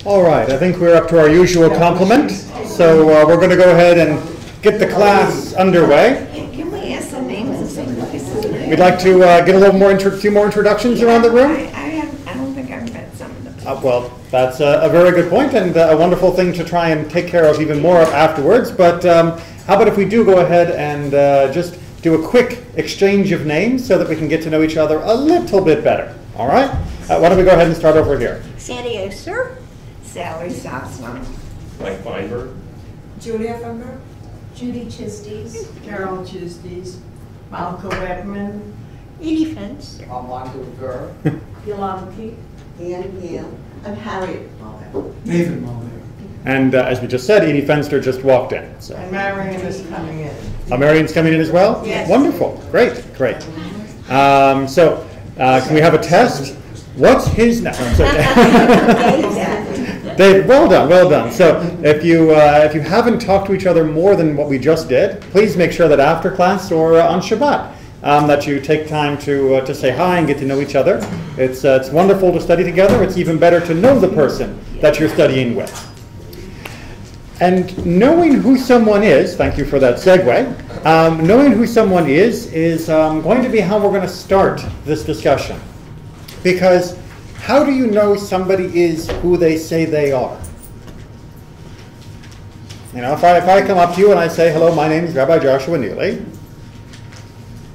All right, I think we're up to our usual complement. So we're going to go ahead and get the class underway. Can we ask the names of some places? We'd like to get a little more, few more introductions around the room. I don't think I've met some of them. Well, that's a very good point and a wonderful thing to try and take care of even more afterwards. But how about if we do go ahead and just do a quick exchange of names so that we can get to know each other a little bit better. All right? Why don't we go ahead and start over here? Sandy Oster. Sally Sossman. Mike Feinberg. Julia Feinberg. Judy Chisties. Carol Chisties. Malcolm Webman. Edie Fence. Armando Burr. Yolanda Key. Ann Pam. I'm Harriet Mulder. Nathan Mulder. And as we just said, Edie Fenster just walked in. So. And Marion is coming in. Marion's coming in as well? Yes. Wonderful. Great, great. Can we have a test? What's his name? Dave, well done, well done. So if you haven't talked to each other more than what we just did, please make sure that after class or on Shabbat that you take time to say hi and get to know each other. It's wonderful to study together. It's even better to know the person that you're studying with. And knowing who someone is, thank you for that segue, knowing who someone is going to be how we're going to start this discussion. Because how do you know somebody is who they say they are? You know, if I come up to you and I say, hello, my name is Rabbi Joshua Neely,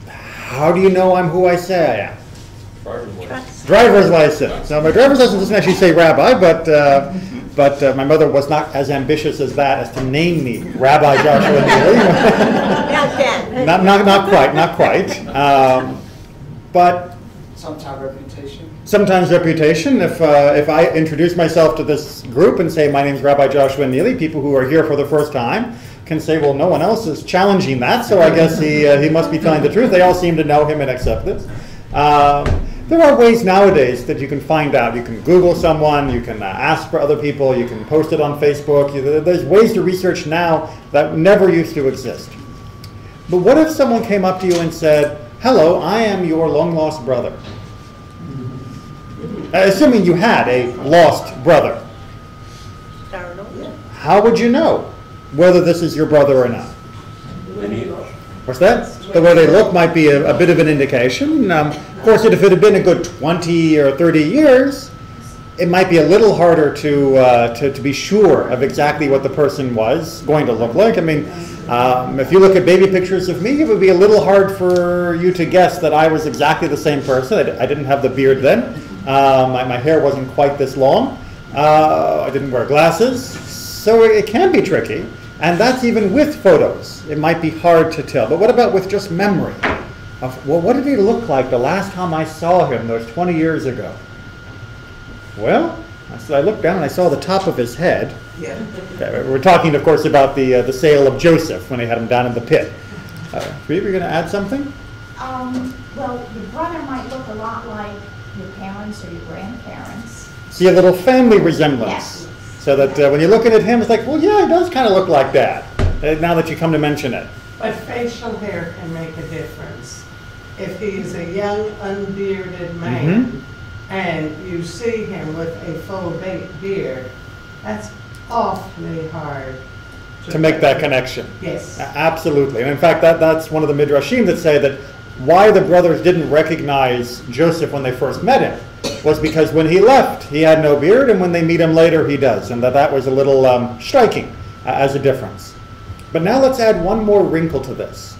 how do you know I'm who I say I am? Driver's license. Driver's license. Now, my driver's license doesn't actually say rabbi, but my mother was not as ambitious as that as to name me Rabbi Joshua Neely. Not quite. But sometimes reputation. If I introduce myself to this group and say my name is Rabbi Joshua Neely, people who are here for the first time can say, well, no one else is challenging that, so I guess he must be telling the truth. They all seem to know him and accept this. There are ways nowadays that you can find out. You can Google someone, you can ask for other people, you can post it on Facebook. There's ways to research now that never used to exist. But what if someone came up to you and said, hello, I am your long-lost brother? Assuming you had a lost brother. How would you know whether this is your brother or not? What's that? The way they look might be a bit of an indication. Of course, if it had been a good 20 or 30 years, it might be a little harder to be sure of exactly what the person was going to look like. I mean, if you look at baby pictures of me, it would be a little hard for you to guess that I was exactly the same person. I didn't have the beard then. My hair wasn't quite this long. I didn't wear glasses. So it can be tricky. And that's even with photos. It might be hard to tell. But what about with just memory? Well, what did he look like the last time I saw him those 20 years ago? Well, I looked down and I saw the top of his head. Yeah. We're talking, of course, about the sale of Joseph when they had him down in the pit. Were you going to add something? Well, your brother might look a lot like your parents or your grandparents. See a little family resemblance. Yes. So that when you're looking at him, it's like, well, yeah, he does kind of look like that, now that you come to mention it. But facial hair can make a difference. If he's a young, unbearded man, and you see him with a full beard, that's awfully hard to make that connection. Yes. Absolutely. And in fact, that's one of the midrashim that say that why the brothers didn't recognize Joseph when they first met him was because when he left, he had no beard, and when they meet him later, he does. And that was a little striking as a difference. But now let's add one more wrinkle to this.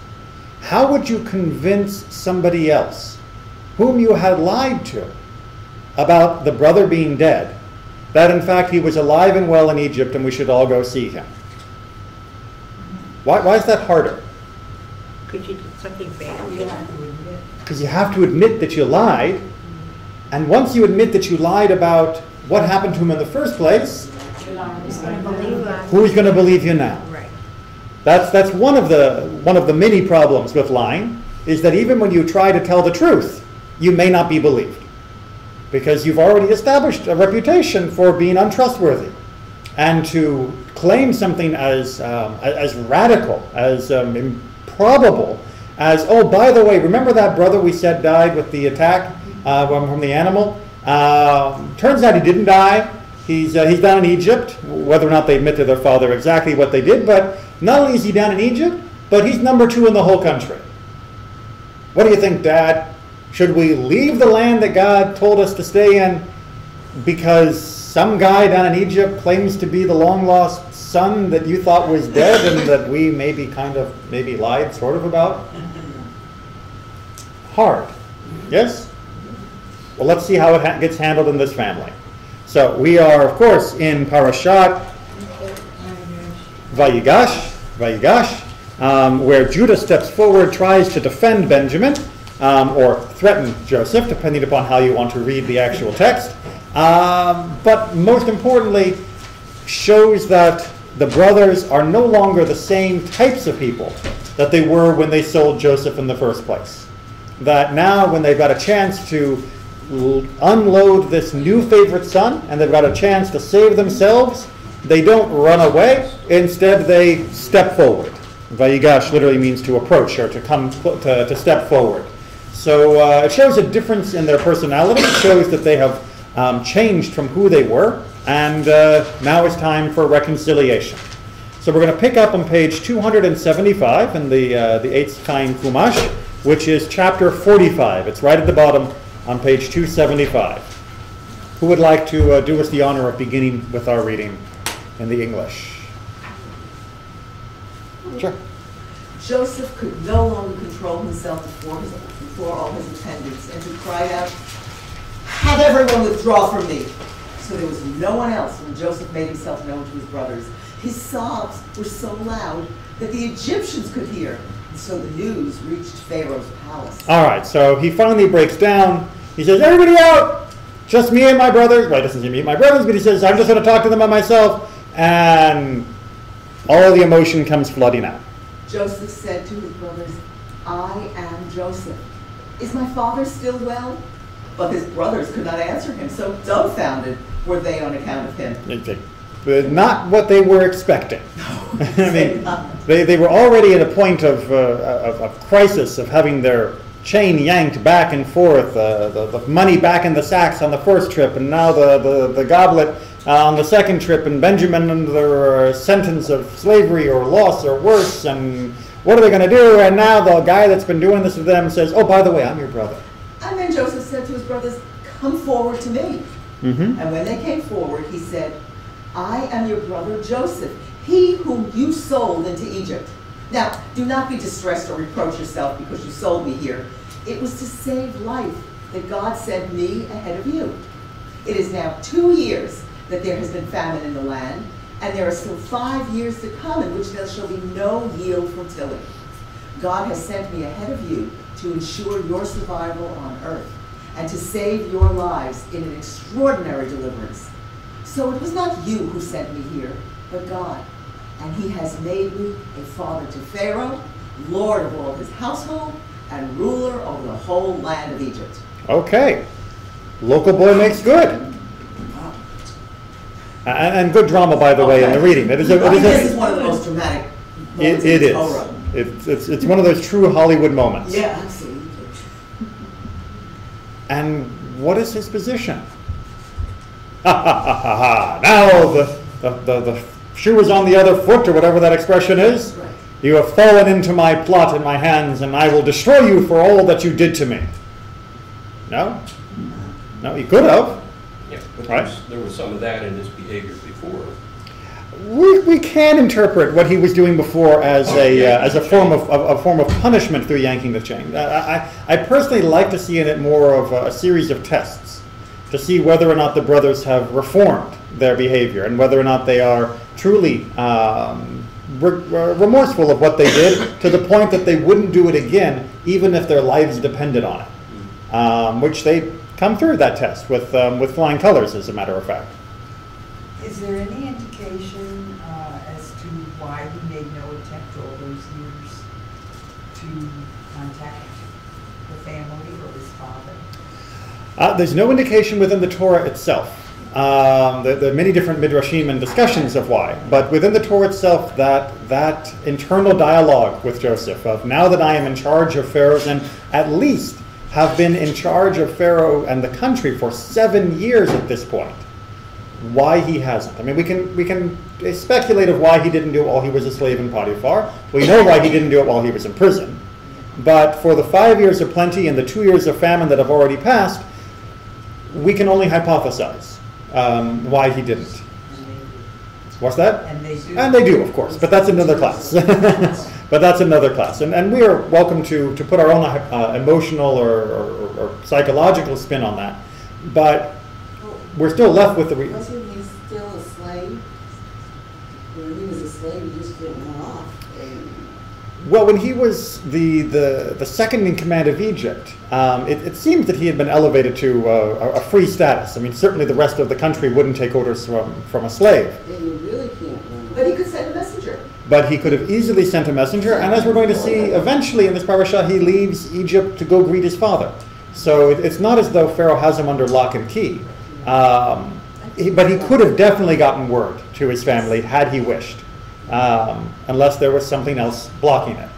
How would you convince somebody else whom you had lied to about the brother being dead, that in fact he was alive and well in Egypt and we should all go see him? Why is that harder? Because you did something bad. Because you have to admit that you lied, and once you admit that you lied about what happened to him in the first place, who's going to believe you now? Right. That's one of the many problems with lying, is that even when you try to tell the truth, you may not be believed, because you've already established a reputation for being untrustworthy. And to claim something as radical, as improbable, as, oh, by the way, remember that brother we said died with the attack from the animal? Turns out he didn't die. He's down in Egypt, whether or not they admit to their father exactly what they did, but not only is he down in Egypt, but he's number 2 in the whole country. What do you think, Dad? Should we leave the land that God told us to stay in because some guy down in Egypt claims to be the long-lost son that you thought was dead and that we maybe lied sort of about? Hard. Yes? Well, let's see how it gets handled in this family. So we are, of course, in Parashat Vayigash, where Judah steps forward, tries to defend Benjamin, or threaten Joseph, depending upon how you want to read the actual text. But most importantly, shows that the brothers are no longer the same types of people that they were when they sold Joseph in the first place. That now, when they've got a chance to unload this new favorite son, and they've got a chance to save themselves, they don't run away. Instead, they step forward. Vayigash literally means to approach or to come to step forward. So it shows a difference in their personality. It shows that they have changed from who they were, and now it's time for reconciliation. So we're going to pick up on page 275 in the 8th Time Chumash, which is chapter 45. It's right at the bottom on page 275. Who would like to do us the honor of beginning with our reading in the English? Sure. Joseph could no longer control himself before all his attendants, and he cried out, "Have everyone withdraw from me!" So there was no one else when Joseph made himself known to his brothers. His sobs were so loud that the Egyptians could hear, and so the news reached Pharaoh's palace. All right, so he finally breaks down. He says, "Everybody out! Just me and my brothers." Well, he doesn't say me and my brothers, but he says, "I'm just going to talk to them by myself." And all the emotion comes flooding out. Joseph said to his brothers, "I am Joseph. Is my father still well?" But his brothers could not answer him, so dumbfounded were they on account of him. Not what they were expecting. I mean, they were already at a point of crisis, of having their chain yanked back and forth, the money back in the sacks on the first trip, and now the goblet on the second trip, and Benjamin under a sentence of slavery or loss or worse, and what are they going to do? And now the guy that's been doing this to them says, "Oh, by the way, I'm your brother." And then Joseph said to his brothers, "Come forward to me." Mm-hmm. And when they came forward, he said, "I am your brother Joseph, he whom you sold into Egypt. Now, do not be distressed or reproach yourself because you sold me here. It was to save life that God sent me ahead of you. It is now 2 years that there has been famine in the land, and there are still 5 years to come in which there shall be no yield from tilling. God has sent me ahead of you to ensure your survival on earth and to save your lives in an extraordinary deliverance. So it was not you who sent me here, but God. And he has made me a father to Pharaoh, lord of all his household, and ruler over the whole land of Egypt." Okay. Local boy makes good. And good drama, by the way, in the reading. This is one of the most dramatic moments in the Torah. It's one of those true Hollywood moments. Yeah, absolutely. And what is his position? Now the shoe is on the other foot, or whatever that expression is. Right. You have fallen into my plot in my hands, and I will destroy you for all that you did to me. No? No, he could have. Yeah, but Right. there was some of that in his behavior before. We can interpret what he was doing before as a form of punishment through yanking the chain. I personally like to see in it more of a series of tests to see whether or not the brothers have reformed their behavior and whether or not they are truly remorseful of what they did to the point that they wouldn't do it again, even if their lives depended on it. Which they come through that test with flying colors, as a matter of fact. Is there any indication as to why he made no attempt all those years to contact the family or his father? There's no indication within the Torah itself. There are many different midrashim and discussions of why, but within the Torah itself, that internal dialogue with Joseph of, now that I am in charge of Pharaoh's, and at least have been in charge of Pharaoh and the country for 7 years at this point, why he hasn't. I mean, we can speculate of why he didn't do it while he was a slave in Potiphar. We know why he didn't do it while he was in prison. But for the 5 years of plenty and the 2 years of famine that have already passed, we can only hypothesize why he didn't. What's that? And they do. And they do, of course, but that's another class. But that's another class. And we are welcome to put our own emotional or psychological spin on that. But we're still left with the... Wasn't he still a slave? When he was a slave, he just didn't run off. Well, when he was the second in command of Egypt, it seems that he had been elevated to a free status. I mean, certainly the rest of the country wouldn't take orders from a slave. Then you really can't run off. But he could send a messenger. But he could have easily sent a messenger, and as we're going to see, eventually in this parasha, he leaves Egypt to go greet his father. So it's not as though Pharaoh has him under lock and key. But he could have definitely gotten word to his family had he wished. Unless there was something else blocking it.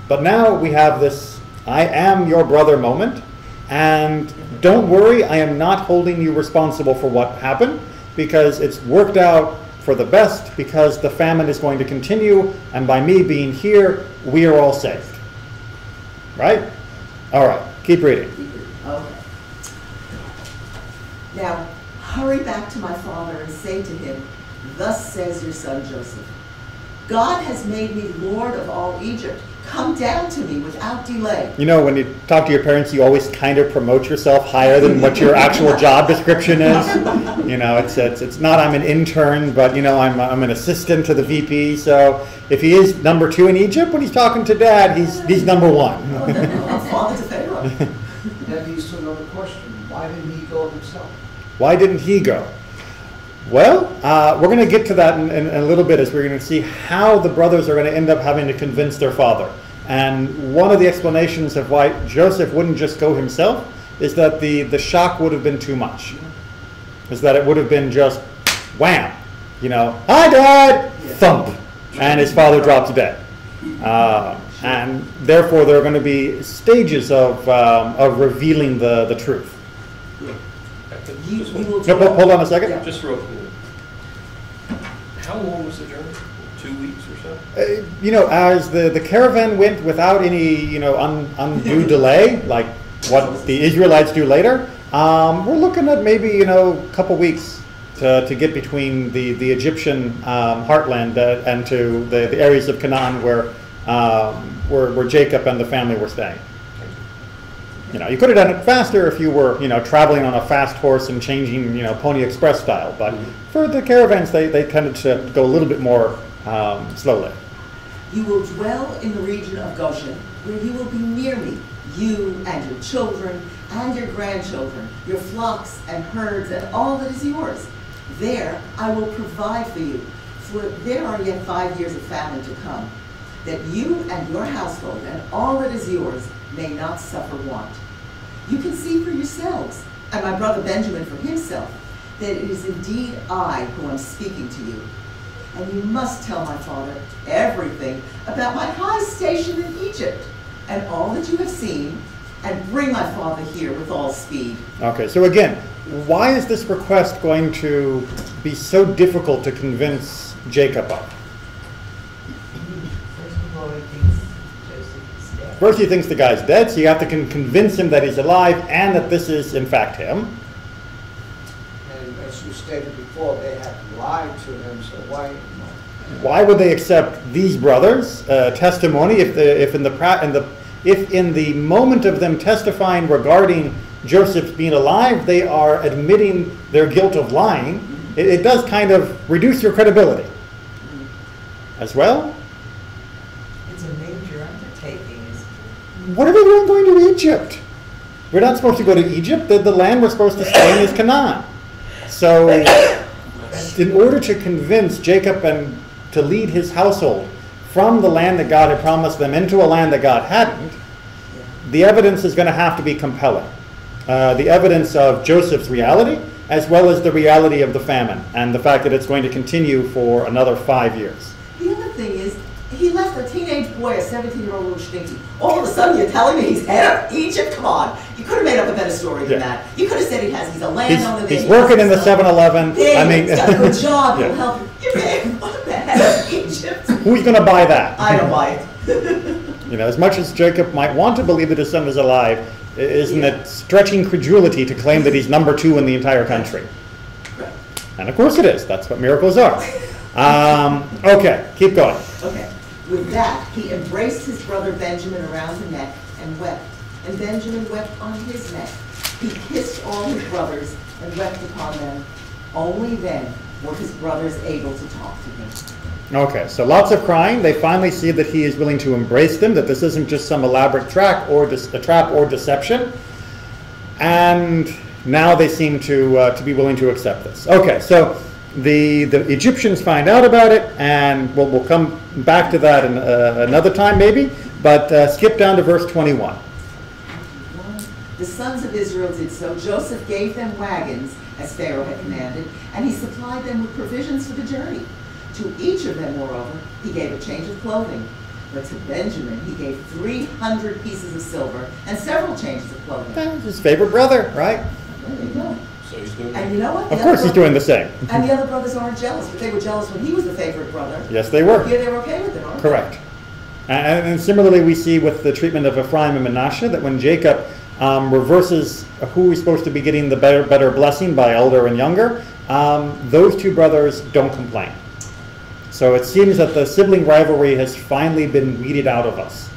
But now we have this I am your brother moment, and don't worry, I am not holding you responsible for what happened, because it's worked out for the best, because the famine is going to continue, and by me being here, we are all saved. Right? All right, keep reading. Okay. Now, hurry back to my father and say to him, thus says your son Joseph, God has made me Lord of all Egypt. Come down to me without delay. You know, when you talk to your parents, you always kind of promote yourself higher than what your actual job description is. You know, it's not I'm an intern, but you know, I'm an assistant to the VP. So if he is number 2 in Egypt, when he's talking to Dad, he's number 1. I'm father to Pharaoh. That leads to another question. Why didn't he go himself? Why didn't he go? Well, we're going to get to that in a little bit, as we're going to see how the brothers are going to end up having to convince their father. And one of the explanations of why Joseph wouldn't just go himself is that the shock would have been too much. Is that it would have been just wham, you know, hi Dad, thump, and his father drops dead. And therefore there are going to be stages of revealing the truth. Hold on a second. Yeah. Just real quick. How long was the journey? 2 weeks or so? You know, as the caravan went without any, you know, undue delay, like what the Israelites do later, we're looking at maybe, you know, a couple weeks to get between the Egyptian heartland and to the areas of Canaan where Jacob and the family were staying. You know, you could have done it faster if you were, you know, traveling on a fast horse and changing, you know, Pony Express style. But for the caravans, they tended to go a little bit more slowly. You will dwell in the region of Goshen, where you will be near me, you and your children and your grandchildren, your flocks and herds and all that is yours. There I will provide for you, for there are yet 5 years of famine to come, that you and your household and all that is yours may not suffer want. You can see for yourselves, and my brother Benjamin for himself, that it is indeed I who am speaking to you. And you must tell my father everything about my high station in Egypt, and all that you have seen, and bring my father here with all speed. Okay, so again, why is this request going to be so difficult to convince Jacob of? First he thinks the guy's dead, so you have to convince him that he's alive and that this is in fact him. And as you stated before, they had lied to him, so why would they accept these brothers' testimony if in the moment of them testifying regarding Joseph's being alive, they are admitting their guilt of lying? It does kind of reduce your credibility as well. It's a major undertaking, isn't it? What are they doing going to Egypt? We're not supposed to go to Egypt. The land we're supposed to stay in is Canaan. So in order to convince Jacob and to lead his household from the land that God had promised them into a land that God hadn't, the evidence is going to have to be compelling. The evidence of Joseph's reality, as well as the reality of the famine, and the fact that it's going to continue for another 5 years. The other thing is, he left a teenage boy boy, a 17-year-old little stinky. All of a sudden, you're telling me he's head of Egypt? Come on. You could have made up a better story than that. You could have said he's a landowner. He's working in the 7-Eleven. Yeah, I mean, he's got a good job. Yeah. He'll help you. You made what the head of Egypt? Who's going to buy that? I don't buy it. You know, as much as Jacob might want to believe that his son is alive, isn't it stretching credulity to claim that he's number 2 in the entire country? Right. And of course it is. That's what miracles are. Okay, keep going. Okay. With that, he embraced his brother Benjamin around the neck and wept. And Benjamin wept on his neck. He kissed all his brothers and wept upon them. Only then were his brothers able to talk to him. Okay, so lots of crying. They finally see that he is willing to embrace them, that this isn't just some elaborate trap or deception. And now they seem to be willing to accept this. Okay, so the Egyptians find out about it, and we'll come back to that in, another time maybe, but skip down to verse 21. The sons of Israel did so. Joseph gave them wagons, as Pharaoh had commanded, and he supplied them with provisions for the journey. To each of them, moreover, he gave a change of clothing. But to Benjamin, he gave 300 pieces of silver and several changes of clothing. That's his favorite brother, right? There you go. So he's doing And you know what? Of course he's doing the same. And the other brothers aren't jealous, but they were jealous when he was the favorite brother. Yes, they were. Yeah, they were okay with it, aren't Correct. And similarly, we see with the treatment of Ephraim and Manasseh that when Jacob reverses who is supposed to be getting the better blessing by elder and younger, those two brothers don't complain. So it seems that the sibling rivalry has finally been weeded out of us,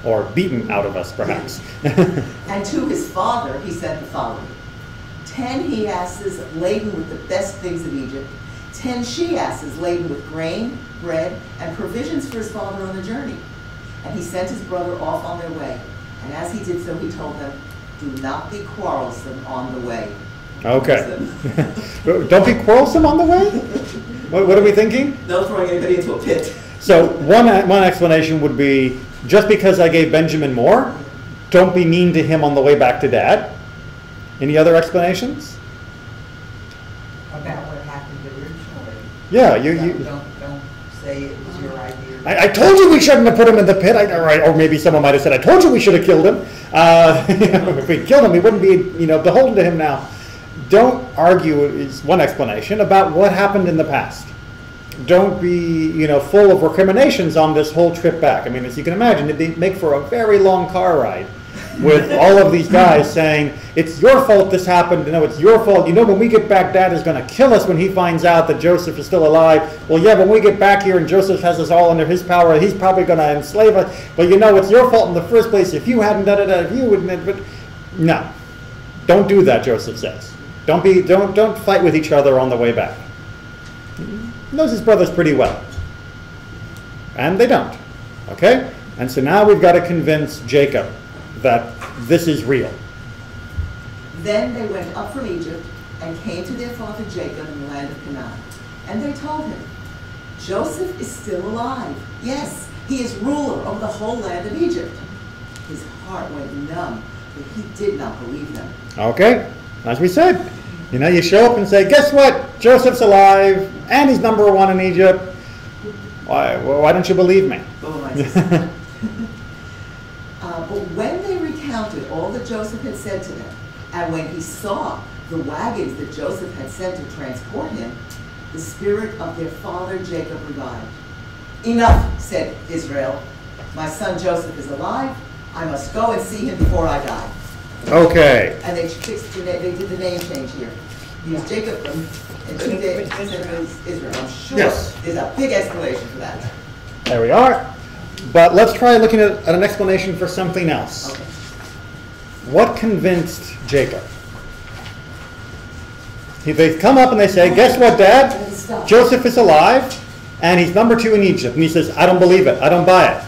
or beaten out of us, perhaps. And to his father he sent the following: 10 he-asses laden with the best things of Egypt, 10 she-asses laden with grain, bread, and provisions for his father on the journey. And he sent his brother off on their way. And as he did so, he told them, "Do not be quarrelsome on the way." Okay. Don't be quarrelsome on the way? What are we thinking? No throwing anybody into a pit. So one explanation would be, just because I gave Benjamin more, don't be mean to him on the way back to Dad. Any other explanations? About what happened originally. Yeah, Don't say it was your idea. I told you we shouldn't have put him in the pit. Or maybe someone might have said, I told you we should have killed him. If we killed him, we wouldn't be beholden to him now. Don't argue, is one explanation, about what happened in the past. Don't be full of recriminations on this whole trip back. I mean, as you can imagine, it'd make for a very long car ride with all of these guys saying, it's your fault this happened, it's your fault. When we get back, Dad is going to kill us when he finds out that Joseph is still alive. Well, yeah, when we get back here and Joseph has us all under his power, he's probably going to enslave us. Well, it's your fault in the first place. If you hadn't done it, if you wouldn't, but no. Don't do that, Joseph says. Don't fight with each other on the way back. He knows his brothers pretty well. And they don't. Okay? And so now we've got to convince Jacob that this is real. Then they went up from Egypt and came to their father Jacob in the land of Canaan. And they told him, Joseph is still alive. Yes, he is ruler over the whole land of Egypt. His heart went numb, but he did not believe them. Okay? As we said, you show up and say, guess what? Joseph's alive, and he's number 1 in Egypt. Why don't you believe me? But when they recounted all that Joseph had said to them, and when he saw the wagons that Joseph had sent to transport him, the spirit of their father Jacob revived. Enough, said Israel. My son Joseph is alive. I must go and see him before I die. Okay. And they did the name change here. He was Jacob, and 2 days it was Israel. I'm sure there's a big explanation for that. There we are. But let's try looking at an explanation for something else. Okay. What convinced Jacob? They come up and they say, guess what, Dad? Joseph is alive, and he's number 2 in Egypt. And he says, I don't believe it. I don't buy it.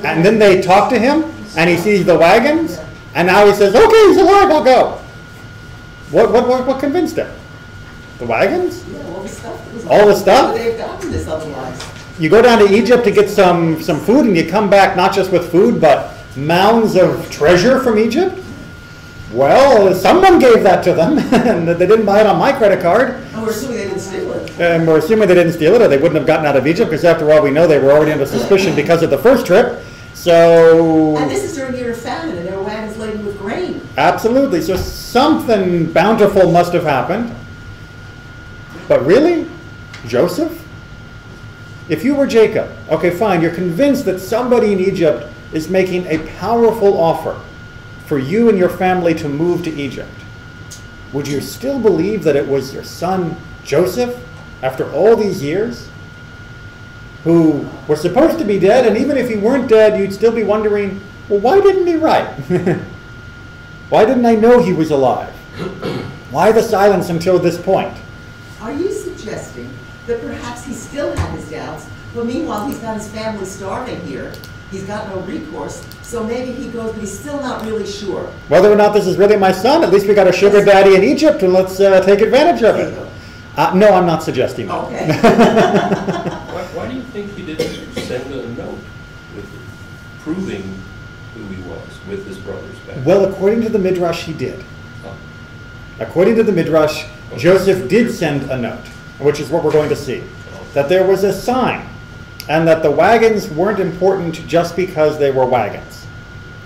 And then they talk to him, and he sees the wagons, and now he says, okay, he's alive, I'll go. What convinced him? The wagons? Yeah, all the stuff. All the stuff? They've gotten this otherwise. You go down to Egypt to get some food, and you come back not just with food, but mounds of treasure from Egypt? Well, someone gave that to them, and they didn't buy it on my credit card. And we're assuming they didn't steal it. And we're assuming they didn't steal it or they wouldn't have gotten out of Egypt, because after all we know they were already under suspicion because of the first trip. So... And this is during a year of famine, and there were wagons laden with grain. Absolutely. So something bountiful must have happened. But really? Joseph? If you were Jacob, okay, fine, you're convinced that somebody in Egypt is making a powerful offer for you and your family to move to Egypt. Would you still believe that it was your son Joseph, after all these years, who was supposed to be dead, and even if he weren't dead, you'd still be wondering, well, why didn't he write? Why didn't I know he was alive? Why the silence until this point? Are you suggesting that perhaps he still had his doubts, but meanwhile he's got his family starving here, he's got no recourse, so maybe he goes, but he's still not really sure? Whether or not this is really my son, at least we got a sugar daddy in Egypt, and let's take advantage of it. No, I'm not suggesting that. Okay. Why do you think he didn't send a note with proving who he was with his brother's back? Well, according to the Midrash, he did. Oh. According to the Midrash, Joseph did send a note, which is what we're going to see. That there was a sign, and that the wagons weren't important just because they were wagons.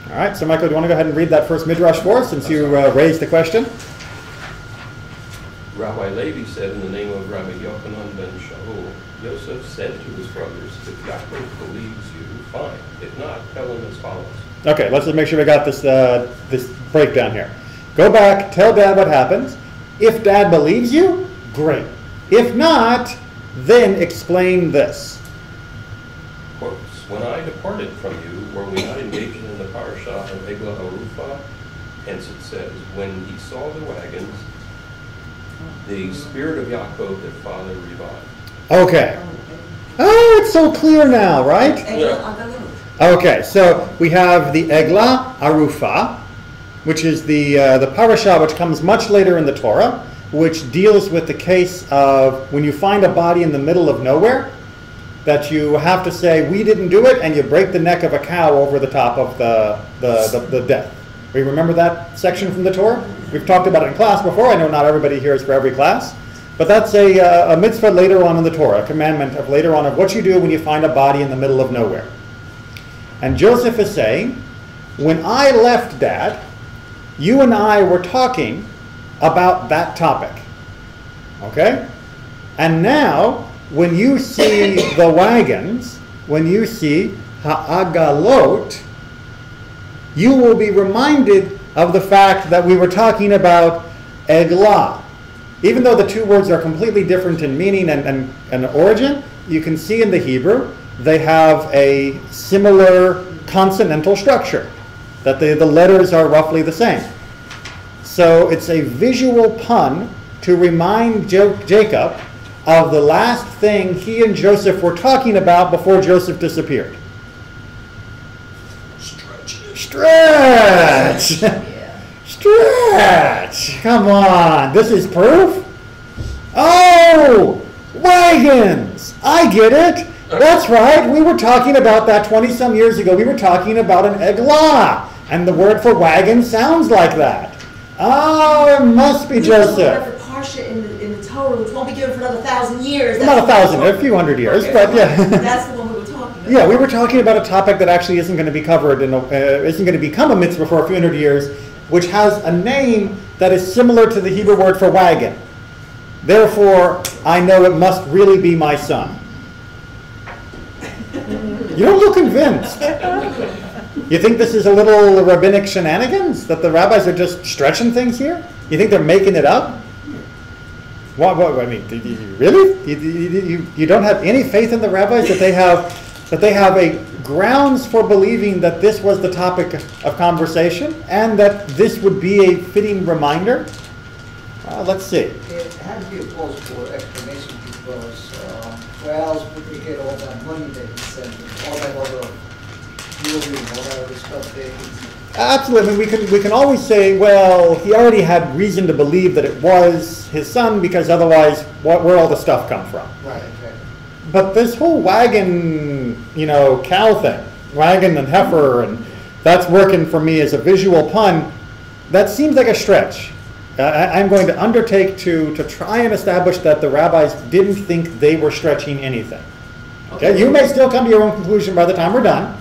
All right, so Michael, do you want to go ahead and read that first Midrash for us, since you raised the question? Rabbi Levi said in the name of Rabbi Yochanan ben Shaul, Yosef said to his brothers, if Yaakov believes you, fine. If not, tell him as follows. Okay, let's just make sure we got this, this breakdown here. Go back, tell Dad what happens. If Dad believes you, great. If not, then explain this. Quotes, when I departed from you, were we not engaged in the parasha of Eglah Harufa? Hence it says, when he saw the wagons, the spirit of Yaakov, their father, revived. Okay. Oh, it's so clear now, right? Okay, so we have the Eglah Arufa, which is the parasha which comes much later in the Torah, which deals with the case of when you find a body in the middle of nowhere, that you have to say, we didn't do it, and you break the neck of a cow over the top of the death. We remember that section from the Torah? We've talked about it in class before. I know not everybody here is for every class. But that's a mitzvah later on in the Torah, a commandment of later on of what you do when you find a body in the middle of nowhere. And Joseph is saying, when I left Dad, you and I were talking about that topic. Okay? And now, when you see the wagons, when you see ha'agalot, you will be reminded of the fact that we were talking about eglah. Even though the two words are completely different in meaning and origin, you can see in the Hebrew they have a similar consonantal structure, that the letters are roughly the same. So it's a visual pun to remind Jacob of the last thing he and Joseph were talking about before Joseph disappeared. Stretch! Stretch! Come on, this is proof? Oh! Wagons! I get it! That's right, we were talking about that 20-some years ago. We were talking about an eglah, and the word for wagon sounds like that. Oh, it must be Joseph. The parsha in the Torah, which won't be given for another 1,000 years. Not 1,000, a few hundred years, okay, but yeah. That's the one we were talking about. Yeah, we were talking about a topic that actually isn't going to be covered, isn't going to become a mitzvah for a few hundred years, which has a name that is similar to the Hebrew word for wagon. Therefore, I know it must really be my son. You don't look convinced. You think this is a little rabbinic shenanigans? That the rabbis are just stretching things here? You think they're making it up? What I mean, really? You don't have any faith in the rabbis that they have a grounds for believing that this was the topic of conversation and that this would be a fitting reminder? Let's see. It had to be a plausible explanation because where else would they get all that money that he sent and all that other jewelry and all that other stuff there? Absolutely. I mean, we can always say, well, he already had reason to believe that it was his son because otherwise, where all the stuff come from? Right, exactly. But this whole wagon, cow thing, wagon and heifer, and that's working for me as a visual pun, that seems like a stretch. I'm going to undertake to try and establish that the rabbis didn't think they were stretching anything. Okay, you may still come to your own conclusion by the time we're done,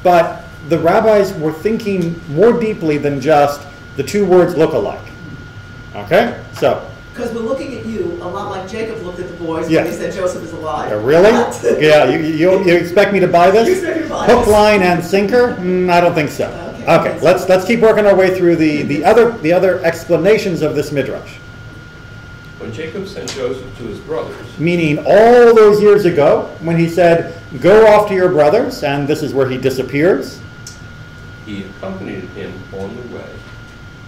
but the rabbis were thinking more deeply than just the two words look alike. Okay, so. Because we're looking at you a lot like Jacob looked at the boys Yes. when he said Joseph is alive. Really? Yeah, you expect me to buy this? You expect me to buy Hook, this? line, and sinker? I don't think so. Okay, let's keep working our way through the other explanations of this midrash. When Jacob sent Joseph to his brothers, Meaning all those years ago, when he said, "Go off to your brothers," and this is where he disappears. he accompanied him on the way.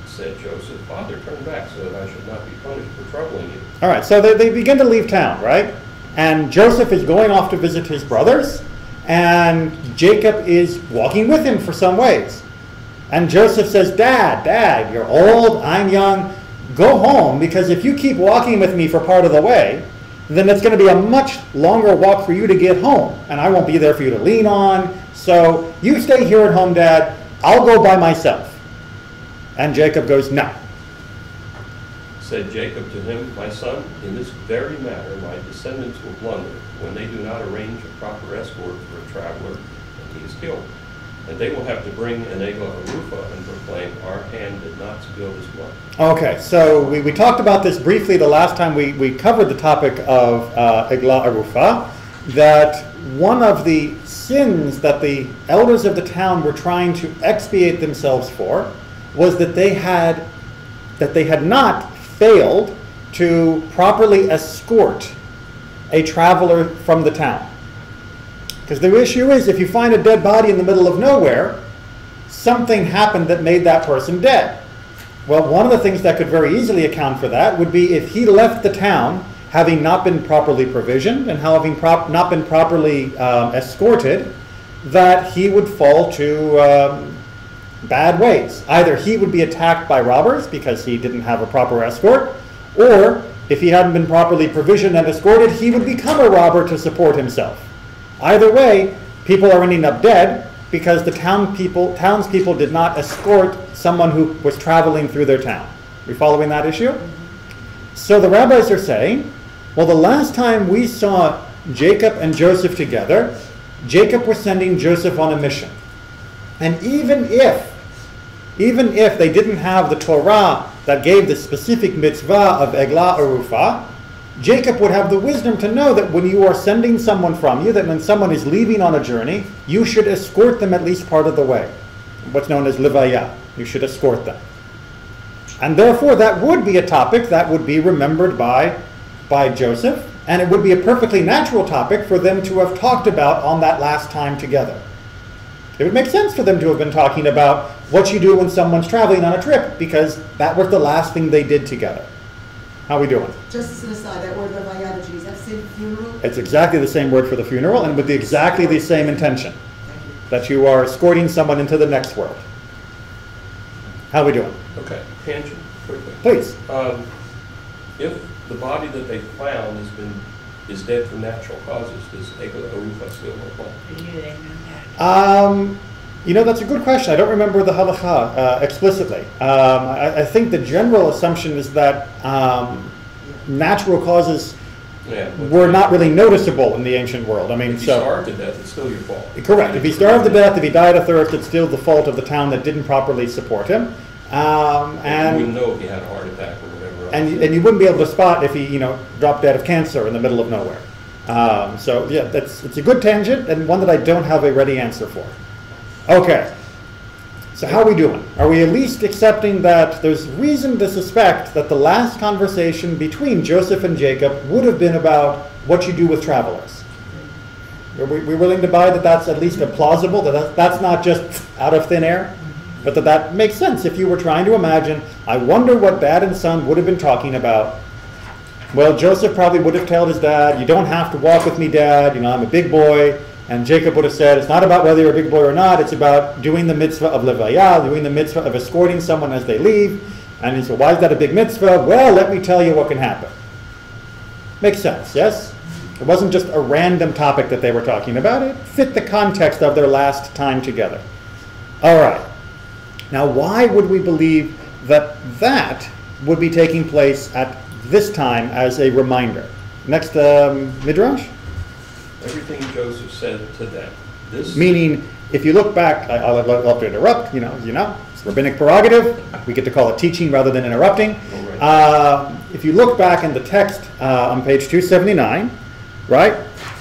Said Joseph, "Father, turn back so that I should not be punished for troubling you." All right, so they begin to leave town, right? And Joseph is going off to visit his brothers, and Jacob is walking with him for some ways. And Joseph says, Dad, you're old, I'm young, go home, because if you keep walking with me for part of the way, then it's going to be a much longer walk for you to get home, and I won't be there for you to lean on. So you stay here at home, Dad, I'll go by myself. And Jacob goes, no. Said Jacob to him, "My son, in this very matter my descendants will blunder when they do not arrange a proper escort for a traveler and he is killed. And they will have to bring an Eglah Arufa and proclaim, 'Our hand did not spill this blood.'" Okay, so we talked about this briefly the last time we covered the topic of Eglah Arufa, that one of the sins that the elders of the town were trying to expiate themselves for was that they had not failed to properly escort a traveler from the town. Because the issue is, if you find a dead body in the middle of nowhere, something happened that made that person dead. Well, one of the things that could very easily account for that would be if he left the town having not been properly provisioned and having not been properly escorted, that he would fall to bad ways. Either he would be attacked by robbers because he didn't have a proper escort, or if he hadn't been properly provisioned and escorted, he would become a robber to support himself. Either way, people are ending up dead because the townspeople did not escort someone who was traveling through their town. We following that issue? So the rabbis are saying, well, the last time we saw Jacob and Joseph together, Jacob was sending Joseph on a mission. And even if they didn't have the Torah that gave the specific mitzvah of Eglah Arufa, Jacob would have the wisdom to know that when you are sending someone from you, that when someone is leaving on a journey, you should escort them at least part of the way. What's known as levaya. You should escort them. And therefore, that would be a topic that would be remembered by Joseph, and it would be a perfectly natural topic for them to have talked about on that last time together. It would make sense for them to have been talking about what you do when someone's traveling on a trip, because that was the last thing they did together. How are we doing? Just as an aside, that word levaya, is that the same funeral? It's exactly the same word for the funeral, and with exactly the same intention, that you are escorting someone into the next world. How are we doing? Okay, tangent, quickly. Please. If the body that they found is dead from natural causes, does Eglah Arufa still apply? That's a good question. I don't remember the halacha explicitly. I think the general assumption is that natural causes were not really noticeable in the ancient world. I mean, if you starved to death, it's still your fault. Correct. If he starved to death, if he died of thirst, it's still the fault of the town that didn't properly support him. And you wouldn't know if he had a heart attack or whatever else. And you wouldn't be able to spot if he, dropped dead of cancer in the middle of nowhere. So yeah, it's a good tangent and one that I don't have a ready answer for. Okay. So how are we doing? Are we at least accepting that there's reason to suspect that the last conversation between Joseph and Jacob would have been about what you do with travelers? Are we willing to buy that that's at least a plausible, that's not just out of thin air? But that makes sense if you were trying to imagine, I wonder what dad and son would have been talking about. Well, Joseph probably would have told his dad, you don't have to walk with me, Dad, I'm a big boy. And Jacob would have said, it's not about whether you're a big boy or not, it's about doing the mitzvah of levaya, doing the mitzvah of escorting someone as they leave. And he said, why is that a big mitzvah? Well, let me tell you what can happen. Makes sense, yes? It wasn't just a random topic that they were talking about. It fit the context of their last time together. All right. Now, why would we believe that would be taking place at this time as a reminder. Next, Midrash. Everything Joseph said to them. This Meaning, if you look back, I'll have to interrupt, it's rabbinic prerogative. We get to call it teaching rather than interrupting. If you look back in the text on page 279, right,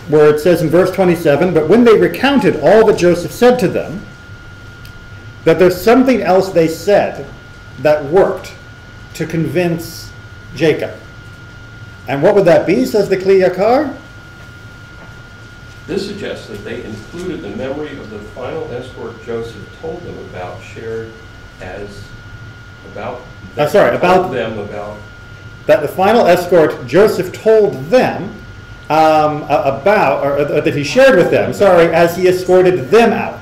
where it says in verse 27, but when they recounted all that Joseph said to them, that there's something else they said that worked to convince Jacob. And what would that be, says the Kli Yakar? This suggests that they included the memory of the final escort Joseph told them about, shared as about That the final escort Joseph told them about, or that he shared with them, as he escorted them out.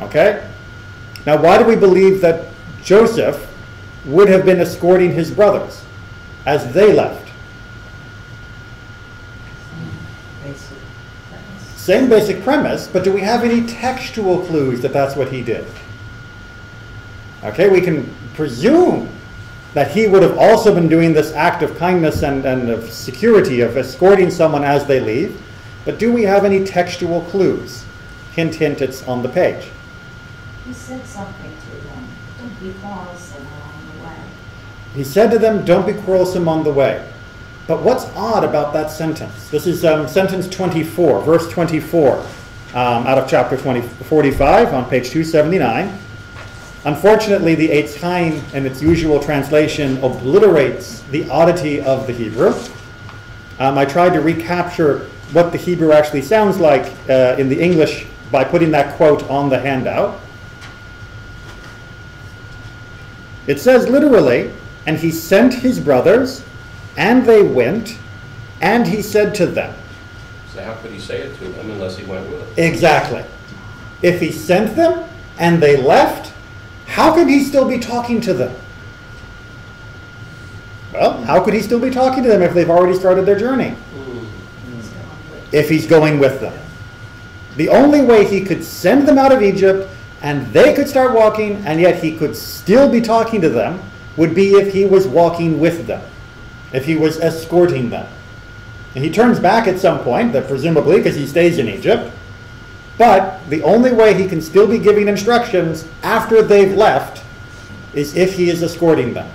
Okay? Now, why do we believe that Joseph would have been escorting his brothers as they left? Same basic premise, but do we have any textual clues that that's what he did? Okay, we can presume that he would have also been doing this act of kindness and of security, of escorting someone as they leave, but do we have any textual clues? Hint, hint, it's on the page. He said something to them, don't be quarrelsome along the way. He said to them, don't be quarrelsome on the way. But what's odd about that sentence? This is sentence 24, verse 24, out of chapter 45 on page 279. Unfortunately, the Eitz Chaim in its usual translation obliterates the oddity of the Hebrew. I tried to recapture what the Hebrew actually sounds like in the English by putting that quote on the handout. It says literally, and he sent his brothers, and they went, and he said to them. So how could he say it to them unless he went with them? Exactly. If he sent them and they left, how could he still be talking to them? Well, how could he still be talking to them if they've already started their journey? If he's going with them. The only way he could send them out of Egypt and they could start walking, and yet he could still be talking to them, would be if he was walking with them, if he was escorting them. And he turns back at some point, presumably because he stays in Egypt, but the only way he can still be giving instructions after they've left is if he is escorting them,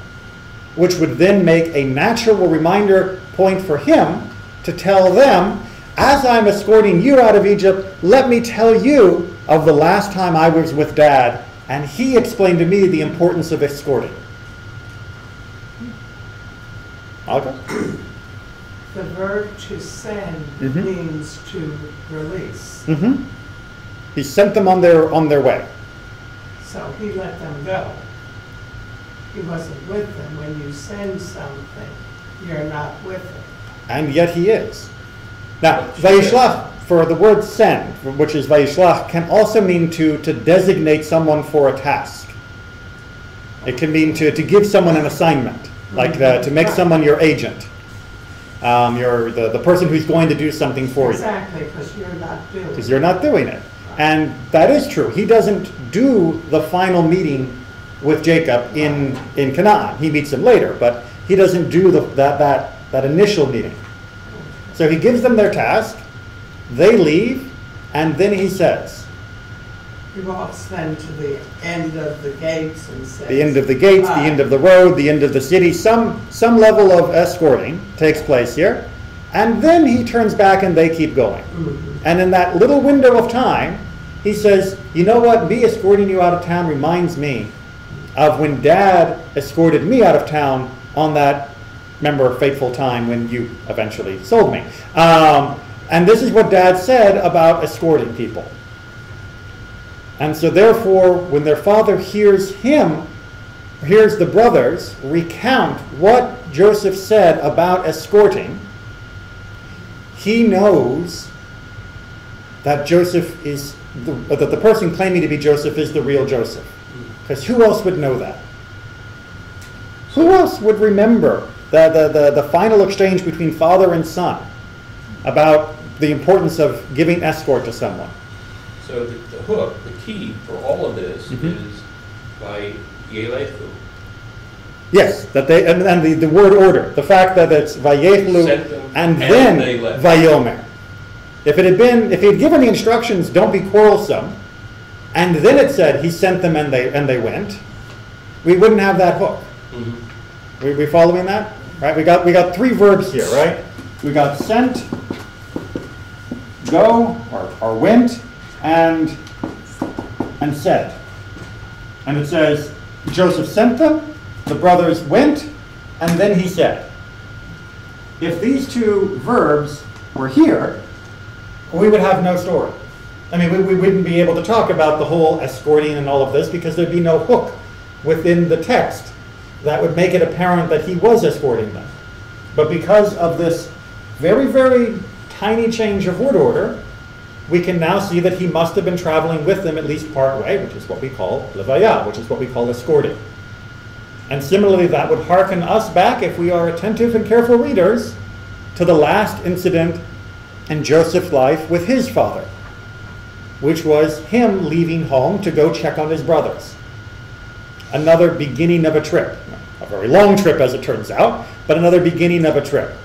which would then make a natural reminder point for him to tell them, as I'm escorting you out of Egypt, let me tell you of the last time I was with Dad, and he explained to me the importance of escorting. Alka? The verb to send means to release. He sent them on their way. So he let them go. He wasn't with them. When you send something, you're not with it. And yet he is. Now, Vayishlach, for the word send, which is Vayishlach, can also mean to designate someone for a task. It can mean to give someone an assignment, like to make someone your agent. The person who's going to do something for you. Exactly, because you're not doing it. Because you're not doing it. And that is true. He doesn't do the final meeting with Jacob in Canaan. He meets him later, but he doesn't do that initial meeting. So he gives them their task, they leave, and then he says. He walks then to the end of the gates and says. The end of the gates, the end of the road, the end of the city. Some level of escorting takes place here. And then he turns back and they keep going. And in that little window of time, he says, you know what, me escorting you out of town reminds me of when Dad escorted me out of town on that, remember, fateful time when you eventually sold me. And this is what Dad said about escorting people. And so therefore, when their father hears the brothers recount what Joseph said about escorting, he knows that Joseph is, that the person claiming to be Joseph is the real Joseph. Because who else would know that? Who else would remember the final exchange between father and son about the importance of giving escort to someone? So the hook, the key for all of this is by Yelechu. Yes, that they, and the word order, the fact that it's Vayechlu Sent them, and and then they left. Vayomer. If he had given the instructions, don't be quarrelsome, and then it said he sent them and they went, we wouldn't have that hook. Mhm. We following that? Right? We got three verbs here, right? We got sent, go, or went, and said. And it says, Joseph sent them, the brothers went, and then he said. If these two verbs were here, we would have no story. I mean, we wouldn't be able to talk about the whole escorting and all of this because there'd be no hook within the text that would make it apparent that he was escorting them. But because of this very, very tiny change of word order, we can now see that he must have been traveling with them at least part way, which is what we call levaya, which is what we call escorting. And similarly, that would hearken us back, if we are attentive and careful readers, to the last incident in Joseph's life with his father, which was him leaving home to go check on his brothers. Another beginning of a trip. A very long trip, as it turns out, but another beginning of a trip.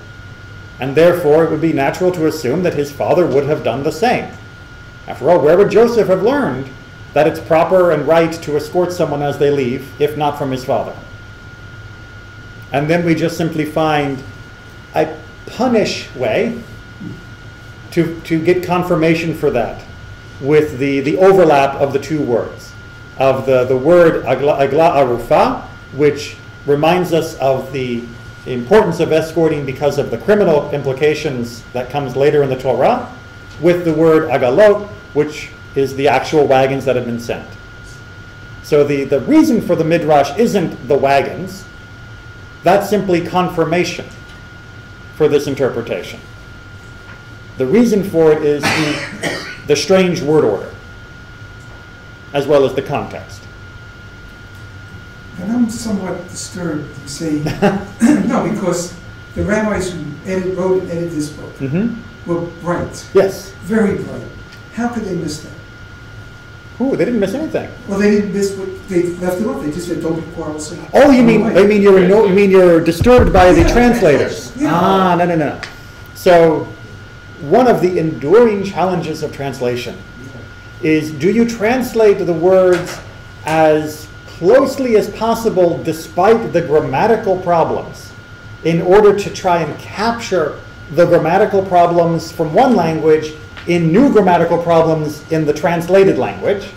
And therefore, it would be natural to assume that his father would have done the same. After all, where would Joseph have learned that it's proper and right to escort someone as they leave, if not from his father? And then we just simply find a punish way to get confirmation for that with the overlap of the two words, of the word agla arufa, which reminds us of the importance of escorting because of the criminal implications that comes later in the Torah, with the word agalot, which is the actual wagons that have been sent. So the reason for the Midrash isn't the wagons. That's simply confirmation for this interpretation. The reason for it is the strange word order, as well as the context. And I'm somewhat disturbed, you say, no, because the rabbis who wrote and edited this book were bright. Yes. Very bright. How could they miss that? Ooh, they didn't miss anything. Well, they didn't miss what they left it off. They just said, "Don't be quarrelsome." Oh, you mean you're disturbed by the translators? Yeah. Ah, no. So, one of the enduring challenges of translation is: do you translate the words as closely as possible, despite the grammatical problems, in order to try and capture the grammatical problems from one language in new grammatical problems in the translated language?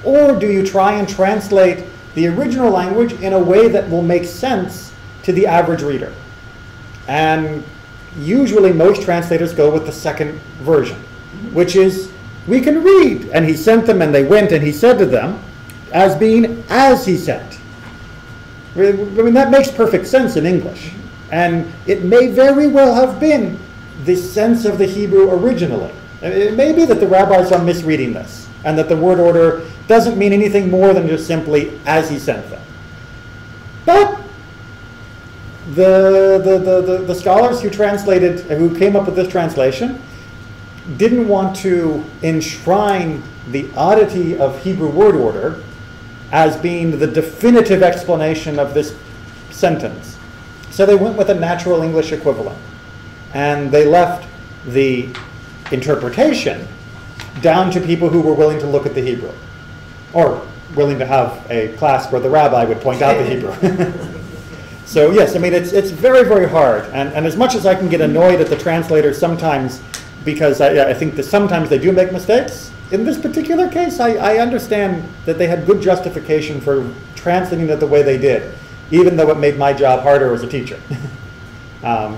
Or do you try and translate the original language in a way that will make sense to the average reader? And usually most translators go with the second version, which is, we can read, and he sent them and they went and he said to them, as being as he sent. I mean, that makes perfect sense in English. And it may very well have been the sense of the Hebrew originally. It may be that the rabbis are misreading this, and that the word order doesn't mean anything more than just simply as he sent them. But the scholars who translated, who came up with this translation, didn't want to enshrine the oddity of Hebrew word order as being the definitive explanation of this sentence. So they went with a natural English equivalent, and they left the interpretation down to people who were willing to look at the Hebrew, or willing to have a class where the rabbi would point out the Hebrew. So yes, I mean, it's very, very hard. And as much as I can get annoyed at the translators sometimes, because I think that sometimes they do make mistakes, in this particular case, I understand that they had good justification for translating it the way they did, even though it made my job harder as a teacher.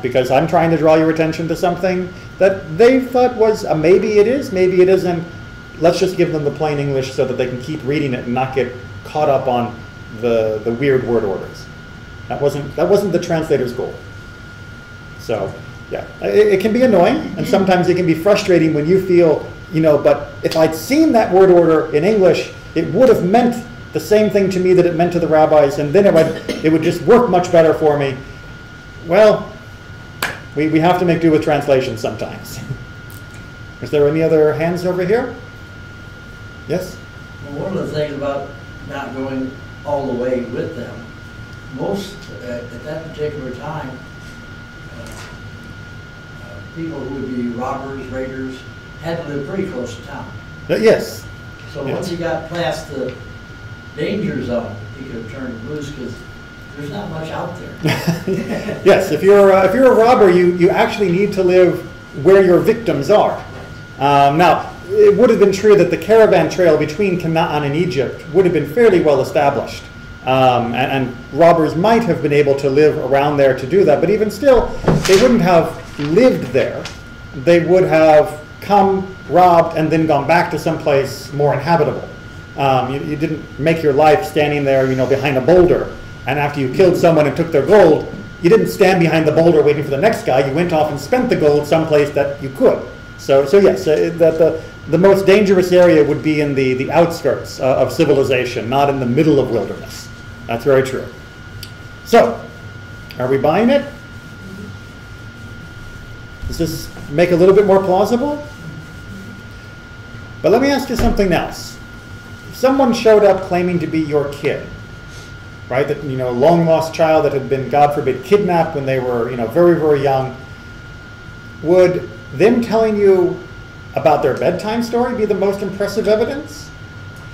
Because I'm trying to draw your attention to something that they thought was a maybe it is, maybe it isn't. Let's just give them the plain English so that they can keep reading it and not get caught up on the weird word orders. That wasn't the translator's goal. So yeah, it can be annoying, and sometimes it can be frustrating when you feel, but if I'd seen that word order in English, it would have meant the same thing to me that it meant to the rabbis, and then it would just work much better for me. Well, we have to make do with translation sometimes. Is there any other hands over here? Yes? Well, one of the things about not going all the way with them most, at that particular time, people who would be robbers, raiders, had to live pretty close to town. Yes. So Yes. once he got past the danger zone, he could have turned loose because there's not much out there. Yes, if you're a robber, you actually need to live where your victims are. Now, it would have been true that the caravan trail between Canaan and Egypt would have been fairly well established. And robbers might have been able to live around there to do that, but even still, they wouldn't have lived there. They would have come, robbed, and then gone back to someplace more inhabitable. You didn't make your life standing there, behind a boulder, and after you killed someone and took their gold, you didn't stand behind the boulder waiting for the next guy. You went off and spent the gold someplace that you could. So yes, the most dangerous area would be in the outskirts of civilization, not in the middle of wilderness. That's very true. So, are we buying it? Does this make a little bit more plausible? But let me ask you something else. If someone showed up claiming to be your kid, right, that, long lost child that had been, God forbid, kidnapped when they were, very, very young, would them telling you about their bedtime story be the most impressive evidence?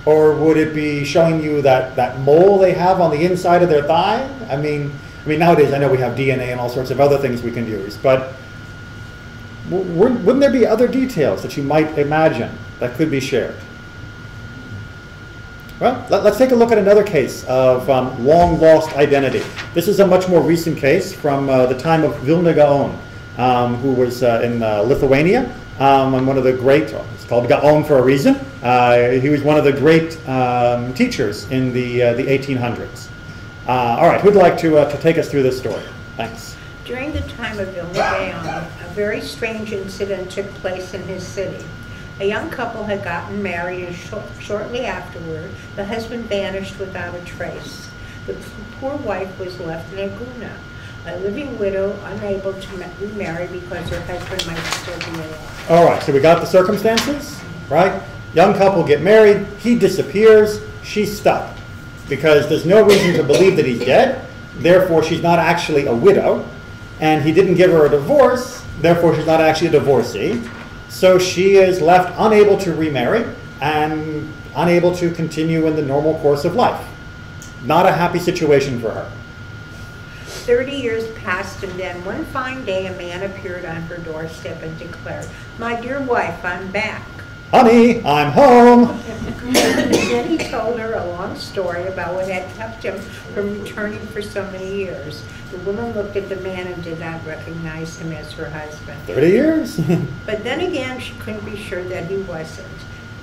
Or would it be showing you that mole they have on the inside of their thigh? I mean, nowadays I know we have DNA and all sorts of other things we can use, but wouldn't there be other details that you might imagine that could be shared? Well, let's take a look at another case of long lost identity. This is a much more recent case from the time of Vilna Gaon, who was in Lithuania, and one of the great, it's called Gaon for a reason. He was one of the great teachers in the 1800s. All right, who'd like to take us through this story? Thanks. During the time of Vilna Gaon, a very strange incident took place in his city. A young couple had gotten married, and shortly afterward, the husband vanished without a trace. The poor wife was left in a guna, a living widow unable to remarry because her husband might still be alive. All right, so we got the circumstances, right? Young couple get married, he disappears, she's stuck. Because there's no reason to believe that he's dead, therefore she's not actually a widow, and he didn't give her a divorce, therefore she's not actually a divorcee. So she is left unable to remarry and unable to continue in the normal course of life. Not a happy situation for her. 30 years passed, and then one fine day a man appeared on her doorstep and declared, "My dear wife, I'm back." Honey, I'm home. Then he told her a long story about what had kept him from returning for so many years. The woman looked at the man and did not recognize him as her husband. 30 years? But then again, she couldn't be sure that he wasn't.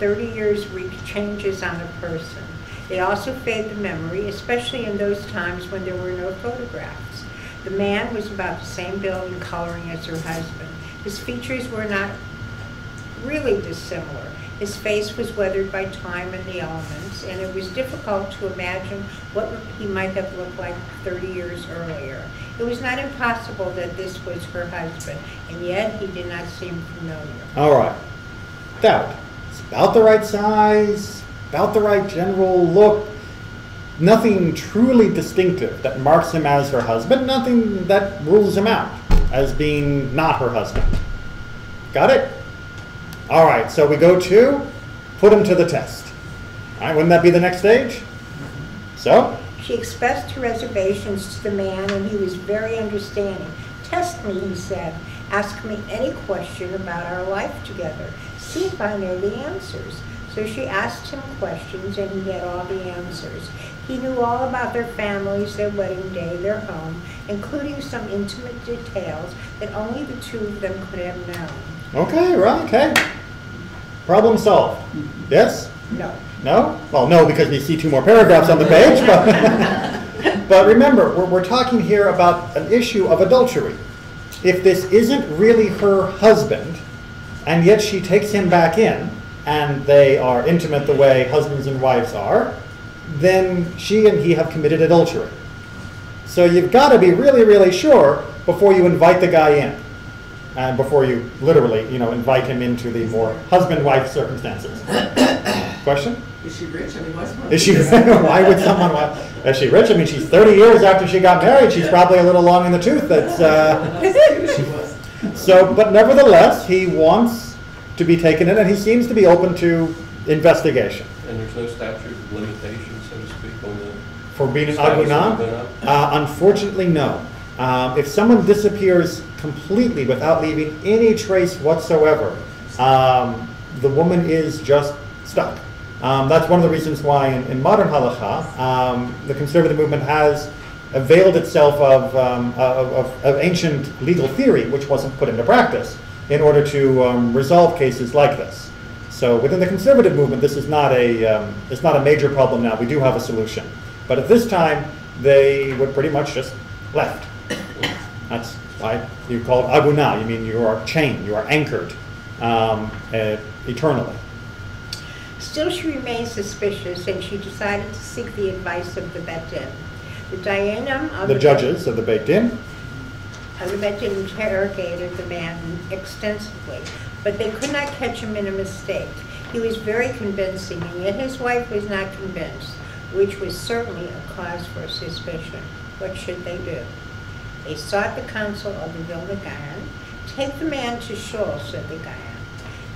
30 years wreak changes on a person. They also fade the memory, especially in those times when there were no photographs. The man was about the same build and coloring as her husband. His features were not really dissimilar. His face was weathered by time and the elements, and it was difficult to imagine what he might have looked like 30 years earlier. It was not impossible that this was her husband, and yet he did not seem familiar. All right. Doubt. It's about the right size, about the right general look. Nothing truly distinctive that marks him as her husband, nothing that rules him out as being not her husband. Got it? All right, so we go to put him to the test. All right, wouldn't that be the next stage? So? She expressed her reservations to the man, and he was very understanding. "Test me," he said. "Ask me any question about our life together. See if I know the answers." So she asked him questions, and he had all the answers. He knew all about their families, their wedding day, their home, including some intimate details that only the two of them could have known. Okay, right, okay. Problem solved. Yes? No. No? Well, no, because we see two more paragraphs on the page. But remember, we're talking here about an issue of adultery. If this isn't really her husband, and yet she takes him back in, and they are intimate the way husbands and wives are, then she and he have committed adultery. So you've got to be really, really sure before you invite the guy in. And before you literally, invite him into the more husband-wife circumstances. Question? Is she rich? I mean, what's Is she? Why would someone want? Is she rich? I mean, she's 30 years after she got married. She's probably a little long in the tooth. That's. She was. So, but nevertheless, he wants to be taken in, and he seems to be open to investigation. And there's no statute of limitations, so to speak, on the For being an status of aguna? aguna? Unfortunately, no. If someone disappears completely without leaving any trace whatsoever, the woman is just stuck. That's one of the reasons why in modern halakha, the conservative movement has availed itself of ancient legal theory, which wasn't put into practice, in order to resolve cases like this. So within the conservative movement, this is not it's not a major problem now. We do have a solution. But at this time, they were pretty much just left. That's why you call it aguna. You mean you are chained, you are anchored eternally. Still, she remained suspicious, and she decided to seek the advice of the Bet Din. The Dayanim of The judges of the Beit Din. The Bet Din interrogated the man extensively, but they could not catch him in a mistake. He was very convincing, and yet his wife was not convinced, which was certainly a cause for suspicion. What should they do? They sought the counsel of the Vilna Gaon. Take the man to Shul, said the Gaon.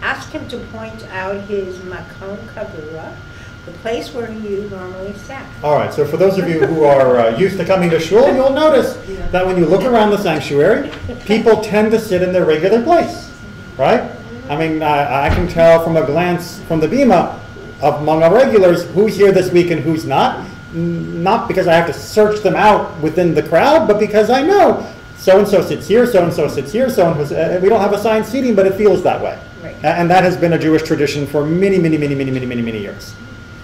Ask him to point out his makom kavua, the place where you normally sat. All right, so for those of you who are used to coming to shul, you'll notice that when you look around the sanctuary, people tend to sit in their regular place, right? I mean, I can tell from a glance from the bima among our regulars who's here this week and who's not. Not because I have to search them out within the crowd, but because I know so-and-so sits here, so-and-so sits here, so-and-so. We don't have assigned seating, but it feels that way. Right. And that has been a Jewish tradition for many, many, many, many, many, many, many years.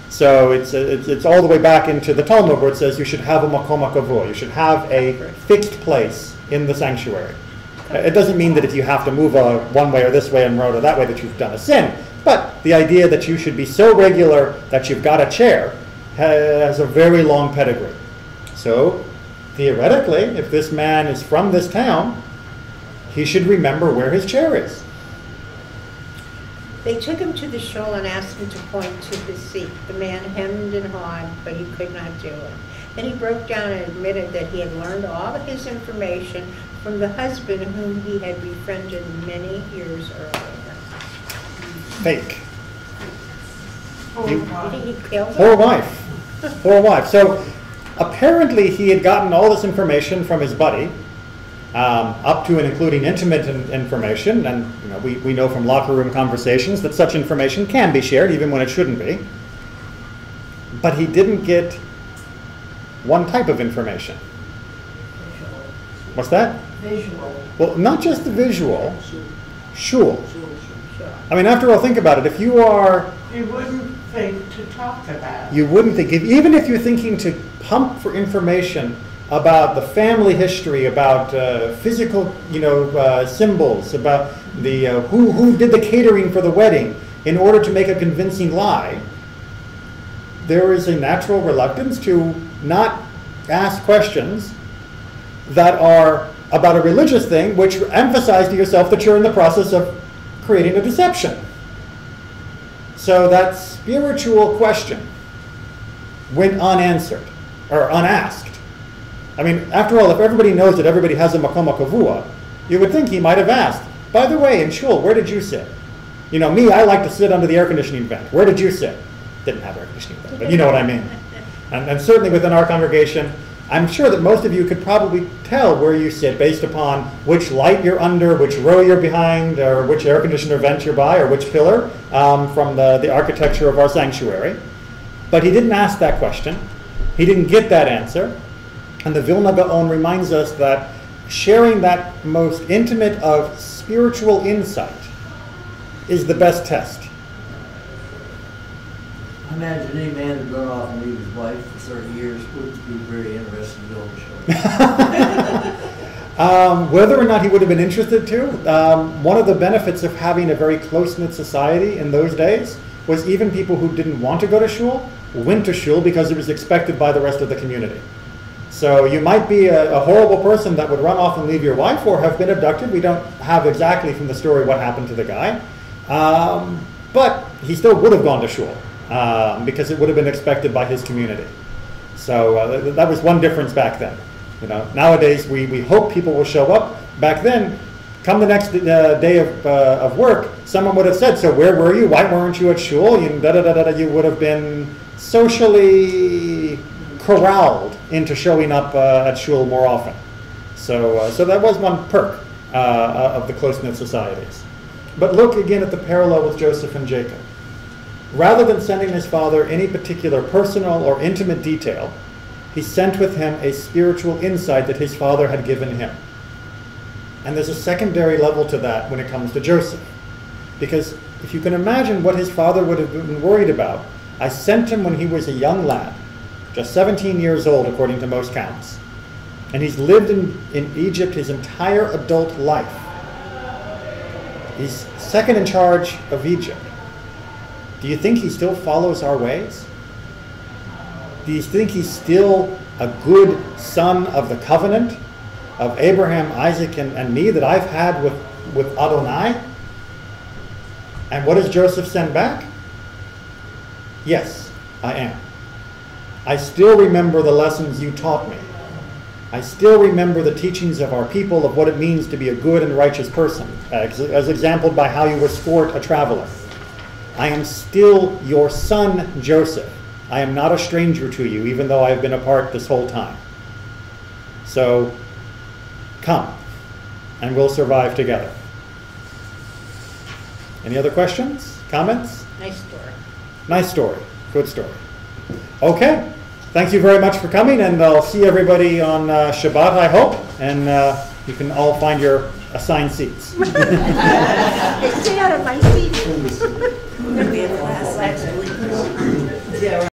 So it's all the way back into the Talmud where it says you should have a makom kavua. You should have a fixed place in the sanctuary. It doesn't mean that if you have to move one way or this way and road or that way that you've done a sin. But the idea that you should be so regular that you've got a chair has a very long pedigree. So theoretically, if this man is from this town, he should remember where his chair is. They took him to the shul and asked him to point to his seat. The man hemmed and hawed, but he could not do it. Then he broke down and admitted that he had learned all of his information from the husband whom he had befriended many years earlier. Fake. He killed Poor her. wife. Poor wife. So apparently he had gotten all this information from his buddy, up to and including intimate information. And you know, we know from locker room conversations that such information can be shared even when it shouldn't be. But he didn't get one type of information. What's that? Visual. Well, not just the visual. Shul. Sure. I mean, after all, think about it. If you are... You wouldn't think to talk about it. You wouldn't think, even if you're thinking to pump for information about the family history, about physical, symbols, about the who did the catering for the wedding, in order to make a convincing lie, there is a natural reluctance to not ask questions that are about a religious thing, which emphasize to yourself that you're in the process of creating a deception. So that spiritual question went unanswered or unasked. I mean, after all, if everybody knows that everybody has a makom kavua, you would think he might have asked, by the way, in shul, where did you sit? You know, me, I like to sit under the air conditioning vent. Where did you sit? Didn't have air conditioning vent, but you know what I mean. And certainly within our congregation, I'm sure that most of you could probably tell where you sit based upon which light you're under, which row you're behind, or which air conditioner vent you're by, or which pillar from the architecture of our sanctuary. But he didn't ask that question. He didn't get that answer. And the Vilna Gaon reminds us that sharing that most intimate of spiritual insight is the best test. I imagine any man who'd run off and leave his wife for 30 years would be very interested to build a show. Whether or not he would have been interested to, one of the benefits of having a very close-knit society in those days was even people who didn't want to go to shul went to shul because it was expected by the rest of the community. So you might be a horrible person that would run off and leave your wife or have been abducted. We don't have exactly from the story what happened to the guy. But he still would have gone to shul because it would have been expected by his community. So that was one difference back then. You know, nowadays we hope people will show up. Back then, come the next day of work, someone would have said, "So where were you? Why weren't you at shul?" You you would have been socially corralled into showing up at shul more often. So that was one perk of the close-knit societies. But look again at the parallel with Joseph and Jacob. Rather than sending his father any particular personal or intimate detail, he sent with him a spiritual insight that his father had given him. And there's a secondary level to that when it comes to Joseph. Because if you can imagine what his father would have been worried about, I sent him when he was a young lad, just 17 years old according to most counts. And he's lived in Egypt his entire adult life. He's second in charge of Egypt. Do you think he still follows our ways? Do you think he's still a good son of the covenant of Abraham, Isaac, and me that I've had with Adonai? And what does Joseph send back? Yes, I am. I still remember the lessons you taught me. I still remember the teachings of our people of what it means to be a good and righteous person, as exampled by how you escort a traveler. I am still your son, Joseph. I am not a stranger to you, even though I have been apart this whole time. So, come, and we'll survive together. Any other questions? Comments? Nice story. Nice story. Good story. Okay. Thank you very much for coming, and I'll see everybody on Shabbat, I hope, and you can all find your assigned seats. Stay out of my seat. We had class last week.